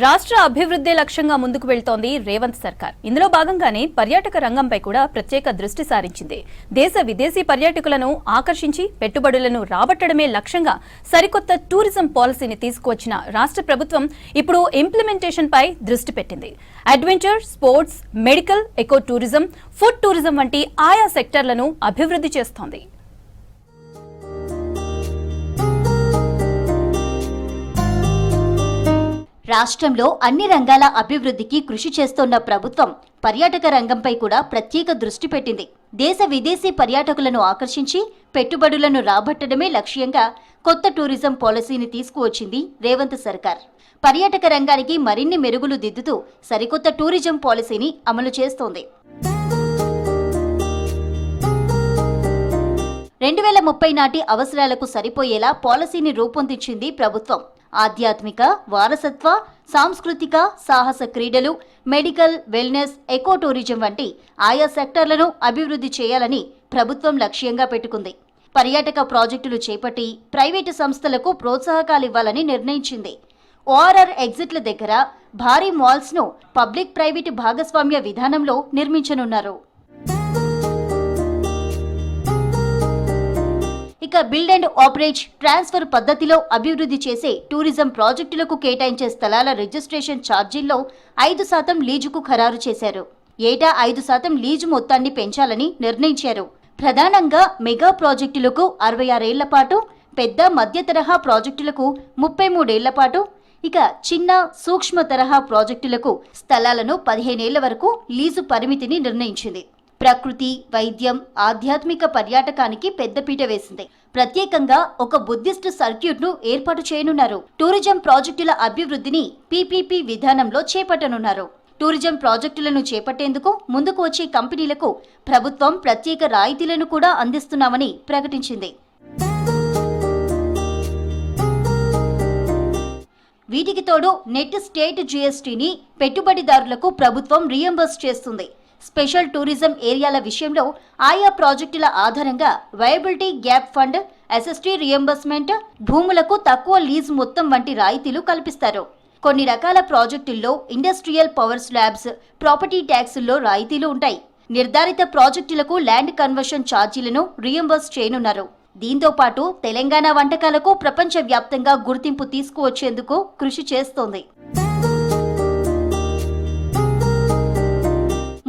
రాష్ట్ర అభివృద్ధి లక్ష్యంగా ముందుకు వెళ్తోంది రేవంత్ సర్కార్. ఇందులో భాగంగానే పర్యాటక రంగంపై కూడా ప్రత్యేక దృష్టి సారించింది. దేశ విదేశీ పర్యాటకులను ఆకర్షించి పెట్టుబడులను రాబట్టడమే లక్ష్యంగా సరికొత్త టూరిజం పాలసీని తీసుకువచ్చిన రాష్ట్ర ప్రభుత్వం ఇప్పుడు ఇంప్లిమెంటేషన్ పై దృష్టి పెట్టింది. Adventure, sports, medical, eco tourism, food tourism వంటి ఆయా సెక్టర్లను అభివృద్ధి చేస్తోంది. రాష్ట్రంలో అన్ని రంగాల అభివృద్ధికి కృషి చేస్తోన్న ప్రభుత్వం పర్యాటక రంగంపై కూడా ప్రత్యేక దృష్టి పెట్టింది. దేశ విదేశీ పర్యాటకులను ఆకర్షించి పెట్టుబడులను రాబట్టడమే లక్ష్యంగా కొత్త టూరిజం పాలసీని తీసుకువచ్చింది రేవంత్ సర్కార్. పర్యాటక రంగానికి మరిన్ని మెరుగులు దిద్దుతూ సరికొత్త టూరిజం పాలసీని అమలు చేస్తోంది. 2030 నాటి అవసరాలకు సరిపోయేలా పాలసీని రూపొందించింది ప్రభుత్వం. ఆధ్యాత్మిక, వారసత్వ, సాంస్కృతిక, సాహస క్రీడలు, మెడికల్, వెల్నెస్, ఎకో టూరిజం వంటి ఆయా సెక్టార్లను అభివృద్ధి చేయాలని ప్రభుత్వం లక్ష్యంగా పెట్టుకుంది. పర్యాటక ప్రాజెక్టులు చేపట్టి ప్రైవేటు సంస్థలకు ప్రోత్సాహకాలివ్వాలని నిర్ణయించింది. ఓఆర్ఆర్ ఎగ్జిట్ల దగ్గర భారీ మాల్స్ను పబ్లిక్ ప్రైవేటు భాగస్వామ్య విధానంలో నిర్మించనున్నారు. ఇక బిల్డ్ అండ్ ఆపరేట్, ట్రాన్స్ఫర్ పద్ధతిలో అభివృద్ధి చేసే టూరిజం ప్రాజెక్టులకు కేటాయించే స్థలాల రిజిస్ట్రేషన్ ఛార్జీల్లో 5% లీజుకు ఖరారు చేశారు. ఏటా 5% లీజు మొత్తాన్ని పెంచాలని నిర్ణయించారు. ప్రధానంగా మెగా ప్రాజెక్టులకు 66 ఏళ్ల పాటు, పెద్ద మధ్య తరహా ప్రాజెక్టులకు 33 ఏళ్ల పాటు, ఇక చిన్న సూక్ష్మ తరహా ప్రాజెక్టులకు స్థలాలను 15 ఏళ్ల వరకు లీజు పరిమితిని నిర్ణయించింది. ప్రకృతి, వైద్యం, ఆధ్యాత్మిక పర్యాటకానికి పెద్దపీట వేసింది. ప్రత్యేకంగా ఒక బుద్ధిస్ట్ సర్క్యూట్ ను ఏర్పాటు చేయనున్నారు. టూరిజం ప్రాజెక్టుల అభివృద్ధిని పీపీపీ విధానంలో చేపట్టనున్నారు. టూరిజం ప్రాజెక్టులను చేపట్టేందుకు ముందుకు వచ్చే కంపెనీలకు ప్రభుత్వం ప్రత్యేక రాయితీలను కూడా అందిస్తున్నామని ప్రకటించింది. వీటికి తోడు నెట్ స్టేట్ జీఎస్టీని పెట్టుబడిదారులకు ప్రభుత్వం రీయింబర్స్ చేస్తుంది. స్పెషల్ టూరిజం ఏరియాల విషయంలో ఆయా ప్రాజెక్టుల ఆధారంగా viability gap fund, SST reimbursement, భూములకు తక్కువ లీజ్ మొత్తం వంటి రాయితీలు కల్పిస్తారు. కొన్ని రకాల ప్రాజెక్టుల్లో ఇండస్ట్రియల్ పవర్ స్లాబ్స్, ప్రాపర్టీ ట్యాక్సుల్లో రాయితీలు ఉంటాయి. నిర్ధారిత ప్రాజెక్టులకు ల్యాండ్ కన్వర్షన్ ఛార్జీలను రీయింబర్స్ చేయనున్నారు. దీంతో పాటు తెలంగాణ వంటకాలకు ప్రపంచవ్యాప్తంగా గుర్తింపు తీసుకువచ్చేందుకు కృషి చేస్తోంది.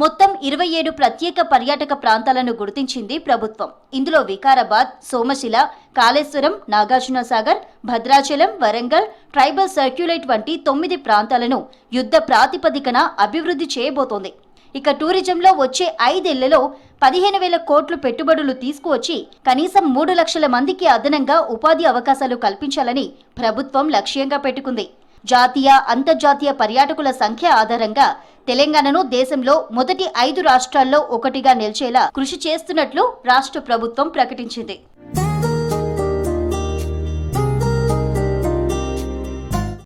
మొత్తం 27 ప్రత్యేక పర్యాటక ప్రాంతాలను గుర్తించింది ప్రభుత్వం. ఇందులో వికారాబాద్, సోమశిల, కాళేశ్వరం, నాగార్జునసాగర్, భద్రాచలం, వరంగల్, ట్రైబల్ సర్క్యులేట్ వంటి 9 ప్రాంతాలను యుద్ధ ప్రాతిపదికన అభివృద్ధి చేయబోతోంది. ఇక టూరిజంలో వచ్చే 5 ఏళ్లలో 15,000 కోట్లు పెట్టుబడులు తీసుకువచ్చి కనీసం 3 లక్షల మందికి అదనంగా ఉపాధి అవకాశాలు కల్పించాలని ప్రభుత్వం లక్ష్యంగా పెట్టుకుంది. జాతీయ, అంతర్జాతీయ పర్యాటకుల సంఖ్య ఆధారంగా తెలంగాణను దేశంలో మొదటి 5 రాష్ట్రాల్లో ఒకటిగా నిలిచేలా కృషి చేస్తున్నట్లు రాష్ట్ర ప్రభుత్వం ప్రకటించింది.